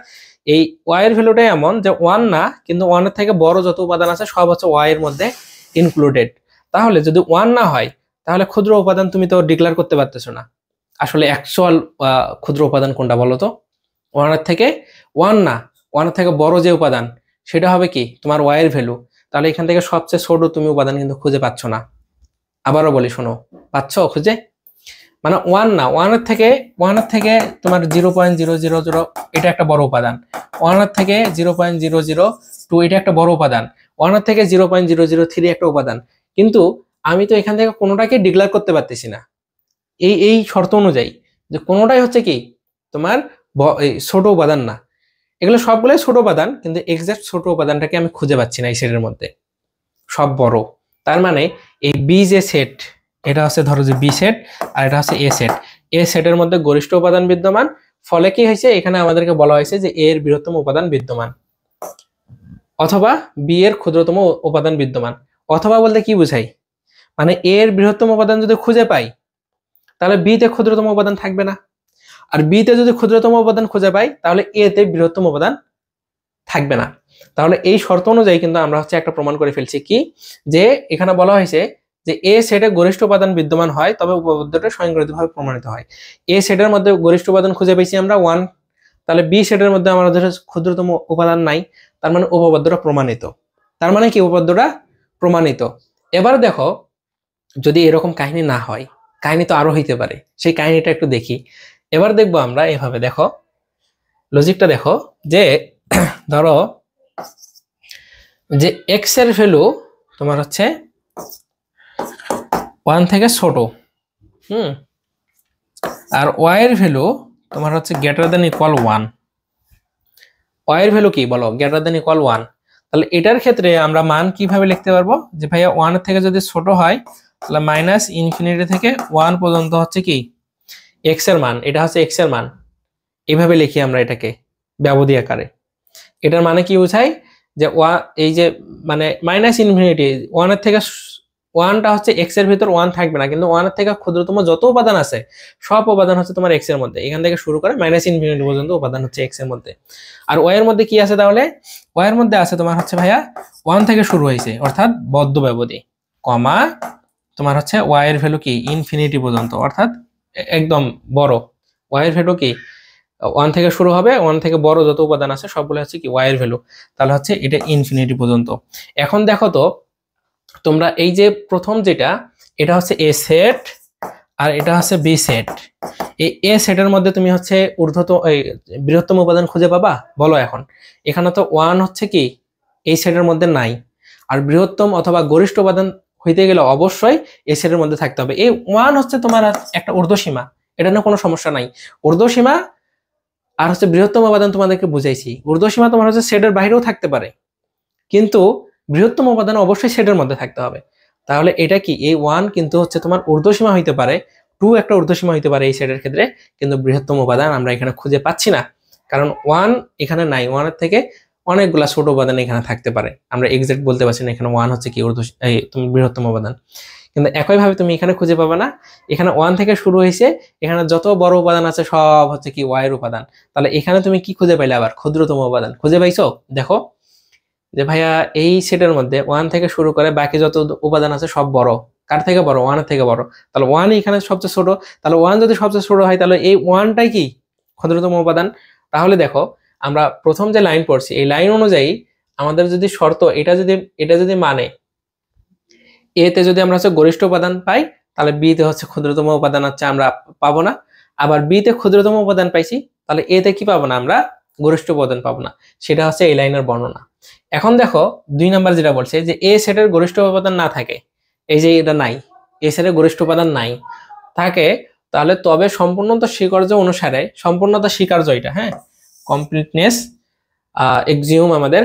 এই ওয়াই এর ভ্যালুটাই এমন যে 1 না, কিন্তু 1 এর থেকে বড় যত উপাদান আছে সব হচ্ছে ওয়াই এর মধ্যে ইনক্লুডেড। তাহলে যদি 1 না হয় তাহলে ক্ষুদ্র উপাদান তুমি তো ডিক্লেয়ার করতে পারতেছো না। আসলে অ্যাকচুয়াল ক্ষুদ্র উপাদান কোনটা বলো তো? 1 এর থেকে 1 না, 1 এর থেকে বড় যে উপাদান সেটা হবে কি তোমার ওয়াই এর ভ্যালু। তাহলে এখান থেকে সবচেয়ে ছোট তুমি উপাদান কিন্তু খুঁজে পাচ্ছ না। আবারও বলি, শোনো, পাচ্ছ খুঁজে? মানে 1 না, 1 এর থেকে তোমার 0.000 এটা একটা বড় উপাদান, 1 এর থেকে 0.002 এটা একটা বড় উপাদান, 1 এর থেকে 0.003 একটা উপাদান। কিন্তু আমি তো এখান থেকে কোনোটাকে ডিক্লেয়ার করতে পারতেছি না এই শর্ত অনুযায়ী, যে কোনোটাই হচ্ছে কি তোমার ছোট উপাদান না। এগুলো সবগুলোই ছোট উপাদান, কিন্তু এক্সাক্ট ছোট উপাদানটাকে আমি খুঁজে পাচ্ছি না এই সেটের মধ্যে, সব বড়। তার মানে এই বি যে সেট, এটা হচ্ছে ধরো যে বি সেট, আর এটা হচ্ছে এ সেট। এ সেটের মধ্যে গরিষ্ঠ উপাদান বিদ্যমান, ফলে কি হয়েছে, এখানে আমাদেরকে বলা হয়েছে যে এ এর বৃহত্তম উপাদান বিদ্যমান, অথবা বি এর ক্ষুদ্রতম উপাদান বিদ্যমান। অথবা বলতে কি বুঝাই, মানে এ এর বৃহত্তম উপাদান যদি খুঁজে পাই, তাহলে বি তে ক্ষুদ্রতম উপাদান থাকবে না। আর বি তে যদি ক্ষুদ্রতম উপাদান খুঁজে পাই, তাহলে এ তে বৃহত্তম উপাদান থাকবে না। তাহলে এই শর্ত অনুযায়ী কিন্তু আমরা হচ্ছে একটা প্রমাণ করে ফেলছি কি, যে এখানে বলা হয়েছে যে এ সেটে গরিষ্ঠ উপাদান বিদ্যমান হয়, তবে উপপাদ্যটা স্বয়ংক্রিয়ভাবে প্রমাণিত হয়। এ সেটের মধ্যে গরিষ্ঠ উপাদান খুঁজে পেয়েছি আমরা 1, তাহলে বি সেটের মধ্যে আমাদের ক্ষুদ্রতম উপাদান নাই, তার মানে উপপাদ্যটা প্রমাণিত। তার মানে কি, উপপাদ্যটা প্রমাণিত। এবার দেখো, যদি এরকম কাহিনী না হয়, কাহিনী তো আরো হইতে পারে, সেই কাহিনীটা একটু দেখি। এবার দেখবো আমরা এভাবে, দেখো লজিকটা দেখো, যে ধরো যে এক্স এর ভ্যালু তোমার হচ্ছে 1 থেকে ছোট, আর ওয়াই এর ভ্যালু তোমার হচ্ছে গ্রেটার দেন ইকুয়াল 1। ওয়াই এর ভ্যালু কি বলো, গ্রেটার দেন ইকুয়াল 1। তাহলে এটার ক্ষেত্রে আমরা মান কিভাবে লিখতে পারবো, যে ভাইয়া 1 এর থেকে যদি ছোট হয়, তাহলে মাইনাস ইনফিনিটি থেকে 1 পর্যন্ত হচ্ছে কি এক্স এর মান, এটা হচ্ছে এক্স এর মান। এভাবে লিখি আমরা এটাকে ব্যবধি আকারে। এটার মানে কি বোঝায়, যে এই যে মানে মাইনাস ইনফিনিটি, 1 এর থেকে 1টা হচ্ছে এক্স এর ভিতর 1 থাকবে না, কিন্তু 1 এর থেকে ক্ষুদ্রতম যত উপাদান আছে সব উপাদান হচ্ছে তোমার এক্স এর মধ্যে, এখান থেকে শুরু করে মাইনাস ইনফিনিটি পর্যন্ত উপাদান হচ্ছে এক্স এর মধ্যে। আর ওয়াই এর মধ্যে কি আছে, তাহলে ওয়াই এর মধ্যে আছে তোমার হচ্ছে ভাইয়া 1 থেকে শুরু হয়েছে, অর্থাৎ বদ্ধ ব্যবধি, কমা তোমার হচ্ছে ওয়াই এর ভ্যালু কি ইনফিনিটি পর্যন্ত, অর্থাৎ একদম বড়। ওয়াই এর ভ্যালু কি 1 থেকে শুরু হবে, 1 থেকে বড় যত উপাদান আছে সবগুলো হচ্ছে কি ওয়াই এর ভ্যালু, তাহলে হচ্ছে এটা ইনফিনিটি পর্যন্ত। এখন দেখো তো তোমরা, এই যে প্রথম যেটা, এটা হচ্ছে এ সেট আর এটা হচ্ছে বি সেট। এই এ সেটের মধ্যে তুমি হচ্ছে বৃহত্তম উপাদান খুঁজে পাবা, বলো এখন। এখানে তো 1 হচ্ছে কি এই সেটের মধ্যে নাই, আর বৃহত্তম অথবা গরিষ্ঠ উপাদান হইতে গেলে অবশ্যই এই সেটের মধ্যে থাকতে হবে। এই 1 হচ্ছে তোমার একটা ঊর্ধ্বসীমা, এটা নিয়ে কোনো সমস্যা নাই। ঊর্ধ্বসীমা আর হচ্ছে বৃহত্তম উপাদান তোমাদেরকে বুঝাইছি। ঊর্ধ্বসীমা তোমার হচ্ছে সেটের বাইরেও থাকতে পারে, কিন্তু বৃহত্তম উপাদান অবশ্যই সেটের মধ্যে থাকতে হবে। তাহলে এটা কি, এই 1 কিন্তু হচ্ছে তোমার ঊর্ধ্বসীমা হইতে পারে, 2 একটা ঊর্ধ্বসীমা হইতে পারে এই সেটের ক্ষেত্রে, কিন্তু বৃহত্তম উপাদান আমরা এখানে খুঁজে পাচ্ছি না, কারণ 1 এখানে নাই। 1 এর থেকে অনেকগুলা ছোট উপাদান এখানে থাকতে পারে, আমরা এক্সাক্ট বলতে পারছি না এখানে 1 হচ্ছে কি তুমি বৃহত্তম উপাদান। কিন্তু একইভাবে তুমি এখানে খুঁজে পাবে না, এখানে 1 থেকে শুরু হয়েছে, এখানে যত বড় উপাদান আছে সব হচ্ছে কি ওয়াই এর উপাদান। তাহলে এখানে তুমি কি খুঁজে পাইলে, আবার ক্ষুদ্রতম উপাদান খুঁজে পাইছো। দেখো যে ভাইয়া এই সেটের মধ্যে 1 থেকে শুরু করে বাকি যত উপাদান আছে সব বড়, কার থেকে বড়, 1 এর থেকে বড়, তাহলে 1 এখানে সবচেয়ে ছোট। তাহলে 1 যদি সবচেয়ে ছোট হয়, তাহলে এই 1টাই কি ক্ষুদ্রতম উপাদান। তাহলে দেখো আমরা প্রথম যে লাইন পড়ছি, এই লাইন অনুযায়ী আমাদের যদি শর্ত এটা যদি মানে এ তে যদি আমরা হচ্ছে গরিষ্ঠ উপাদান পাই, তাহলে বি তে হচ্ছে ক্ষুদ্রতম উপাদান হচ্ছে আমরা পাবো না। আবার বি তে ক্ষুদ্রতম উপাদান পাইছি, তাহলে এ তে কি পাবো না, আমরা গরিষ্ঠ উপাদান পাবো না। সেটা হচ্ছে এই লাইনের বর্ণনা। এখন দেখো 2 নাম্বার যেটা বলছে, যে এ সেটের গরিষ্ঠ উপাদান না থাকে, এই যে এটা নাই, এ সেটের গরিষ্ঠ উপাদান নাই থাকে, তাহলে তবে সম্পূর্ণতা স্বীকার্য অনুসারে, সম্পূর্ণতা স্বীকার্য এটা, হ্যাঁ, কমপ্লিটনেস এক্সিউম আমাদের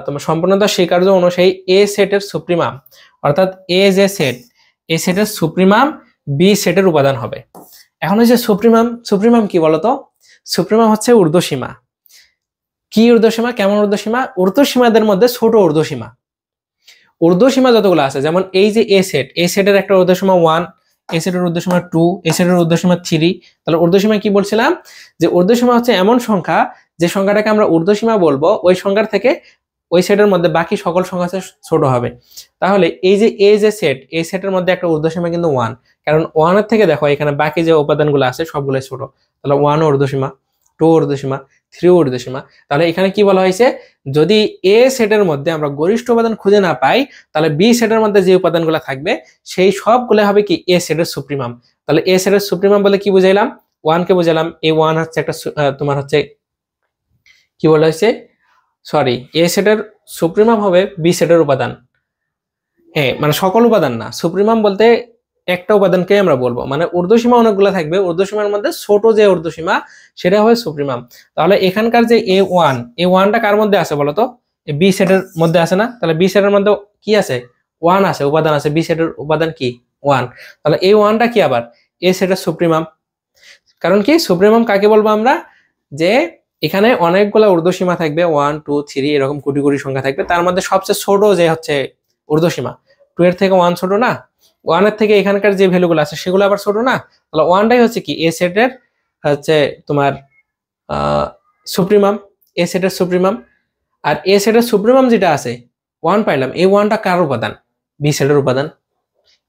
তোমার সম্পূর্ণতা স্বীকার্য অনুসারে এ সেটের সুপ্রিমাম, অর্থাৎ এ যে সেট, এ সেটের সুপ্রিমাম বি সেটের উপাদান হবে। এখন হচ্ছে সুপ্রিমাম কি বলতো, সুপ্রিমাম হচ্ছে ঊর্ধ্বসীমা। কি ঊর্ধ্বসীমা, কেমন ঊর্ধ্বসীমা, ঊর্ধ্বসীমাদের মধ্যে ছোট ঊর্ধ্বসীমা। ঊর্ধ্বসীমা যতগুলো আছে, যেমন এই যে এ সেটের একটা ঊর্ধ্বসীমা 1, এ সেটের ঊর্ধ্বসীমা 2, এ সেটের ঊর্ধ্বসীমা 3। তাহলে ঊর্ধ্বসীমা কি বলছিলাম, যে ঊর্ধ্বসীমা হচ্ছে এমন সংখ্যা, যে সংখ্যাটাকে আমরা ঊর্ধ্বসীমা বলবো, ওই সংখ্যার থেকে ওই সেটের মধ্যে বাকি সকল সংখ্যা ছোট হবে। তাহলে এই যে সেট, এই সেটের মধ্যে একটা ঊর্ধ্বসীমা কিন্তু 1, কারণ 1 এর থেকে দেখো এখানে বাকি যে উপাদানগুলো আছে সবগুলো ছোট। তাহলে 1 ঊর্ধ্বসীমা, 2 ঊর্ধ্বসীমা, 3 ঊর্ধ্বসীমা। তাহলে এখানে কি বলা হয়েছে, যদি এ সেটের মধ্যে আমরা গরিষ্ঠ উপাদান খুঁজে না পাই, তাহলে বি সেটের মধ্যে যে উপাদানগুলো থাকবে সেই সবগুলো হবে কি এ সেটের সুপ্রিমাম। তাহলে এ সেটের সুপ্রিমাম বলে কি বুঝাইলাম, 1 কে বুঝাইলাম। এই 1 হচ্ছে একটা তোমার হচ্ছে কি বলা হয়েছে, সরি, এ সেটের সুপ্রিমাম হবে বি সেটের উপাদান, হ্যাঁ মানে সকল উপাদান না, সুপ্রিমাম বলতে একটা উপাদানকে আমরা বলবো, মানে ঊর্ধ্বসীমা অনেকগুলো থাকবে, ঊর্ধ্বসীমার মধ্যে ছোট যে ঊর্ধ্বসীমা সেটা হবে সুপ্রিমাম। তাহলে এখানকার যে এ ওয়ানটা কার মধ্যে আছে বলতো? বি সেটের মধ্যে আছে না? তাহলে বি সেটের মধ্যে কি আছে? ওয়ান আছে, উপাদান আছে। বি সেটের উপাদান কি? ওয়ান। তাহলে এই ওয়ানটা কি আবার এ সেটের সুপ্রিমাম। কারণ কি সুপ্রিমাম কাকে বলবো আমরা? যে এখানে অনেকগুলো ঊর্ধ্বসীমা থাকবে, 1 2 3 এরকম কোটি কোটি সংখ্যা থাকবে, তার মধ্যে সবচেয়ে ছোট যে হচ্ছে ঊর্ধ্বসীমা, 2 এর থেকে 1 ছোট না, 1 এর থেকে এখানকার যে ভ্যালুগুলো আছে সেগুলো আবার ছোট না। তাহলে 1টাই হচ্ছে কি এ সেটের হচ্ছে তোমার সুপ্রিমাম, এ সেটের সুপ্রিমাম। আর এ সেটের সুপ্রিমাম যেটা আছে 1 পাইলাম, এই 1টা কার উপাদান? বি সেটের উপাদান,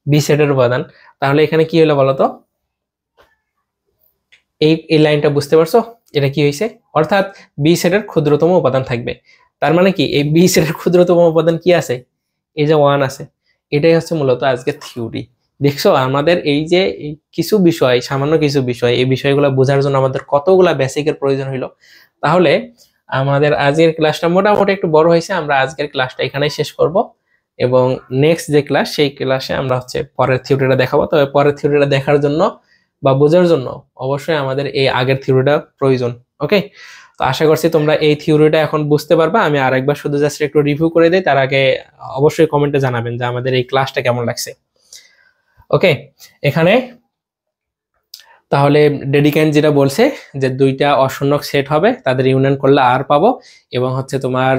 বি সেটের উপাদান। তাহলে এখানে কি হলো বলতো? এই লাইনটা বুঝতে পারছো? এটা কি হয়েছে? অর্থাৎ বি সেটের ক্ষুদ্রতম উপাদান থাকবে। তার মানে কি এই বি সেটের ক্ষুদ্রতম উপাদান কি আছে? এই যে 1 আছে। এটাই হচ্ছে মূলত আজকে থিওরি। দেখছো আমাদের এই যে কিছু বিষয়, সামান্য কিছু বিষয়, এই বিষয়গুলো বোঝার জন্য আমাদের কতগুলা বেসিকের প্রয়োজন হইলো। তাহলে আমাদের আজকের ক্লাসটা মোটামুটি একটু বড় হয়েছে, আমরা আজকের ক্লাসটা এখানেই শেষ করব এবং নেক্সট যে ক্লাস সেই ক্লাসে আমরা হচ্ছে পরের থিওরিটা দেখাবো। তবে পরের থিওরিটা দেখার জন্য বা বোঝার জন্য অবশ্যই আমাদের এই আগের থিওরিটা প্রয়োজন। ওকে, তো আশা করছি তোমরা এই থিওরিটা এখন বুঝতে পারবা। আমি আরেকবার শুধু জাস্ট একটু রিভিউ করে দিই, তার আগে অবশ্যই কমেন্টে জানাবেন যে আমাদের এই ক্লাসটা কেমন লাগছে। ওকে, এখানে তাহলে ডেডিকেন্ট যেটা বলছে যে দুইটা অশূন্যক সেট হবে, তাদের ইউনিয়ন করলে আর পাবো, এবং হচ্ছে তোমার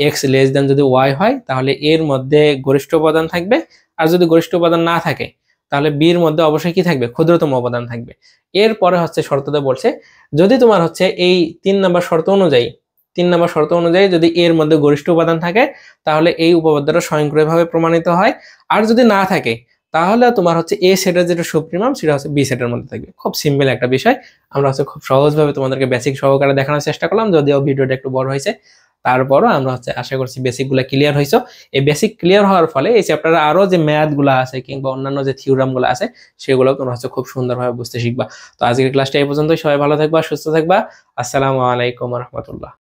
এক্স লেস দেন যদি ওয়াই হয় তাহলে এর মধ্যে গরিষ্ঠ উপাদান থাকবে, আর যদি গরিষ্ঠ উপাদান না থাকে তাহলে বির মধ্যে অবশ্যই কি থাকবে? ক্ষুদ্রতম উপাদান থাকবে। এরপরে হচ্ছে শর্ততে বলছে যদি তোমার হচ্ছে এই 3 নম্বর শর্ত অনুযায়ী, 3 নম্বর শর্ত অনুযায়ী যদি এর মধ্যে গরিষ্ঠ উপাদান থাকে তাহলে এই উপপাদ্যটা স্বয়ংক্রিয়ভাবে প্রমাণিত হয়, আর যদি না থাকে তাহলে তোমার হচ্ছে এ সেটের যেটা সুপ্রিমাম সেটা হচ্ছে বি সেটের মধ্যে থাকবে। খুব সিম্পল একটা বিষয়, আমরা হচ্ছে খুব সহজভাবে তোমাদেরকে বেসিক সহকারে দেখানোর চেষ্টা করলাম, যদিও ভিডিওটা একটু বড় হয়েছে, তারপরও আমরা হচ্ছে আশা করছি বেসিক গুলা ক্লিয়ার হয়েছে। এই বেসিক ক্লিয়ার হওয়ার ফলে এই চ্যাপ্টারে আরো যে ম্যাথ গুলা আছে কিংবা অন্যান্য যে থিওরাম গুলো আছে সেগুলো তোমরা হচ্ছে খুব সুন্দরভাবে বুঝতে শিখবা। তো আজকের ক্লাসটা এই পর্যন্তই। সবাই ভালো থাকবা, সুস্থ থাকবা। আসসালামু আলাইকুম রহমতুল্লাহ।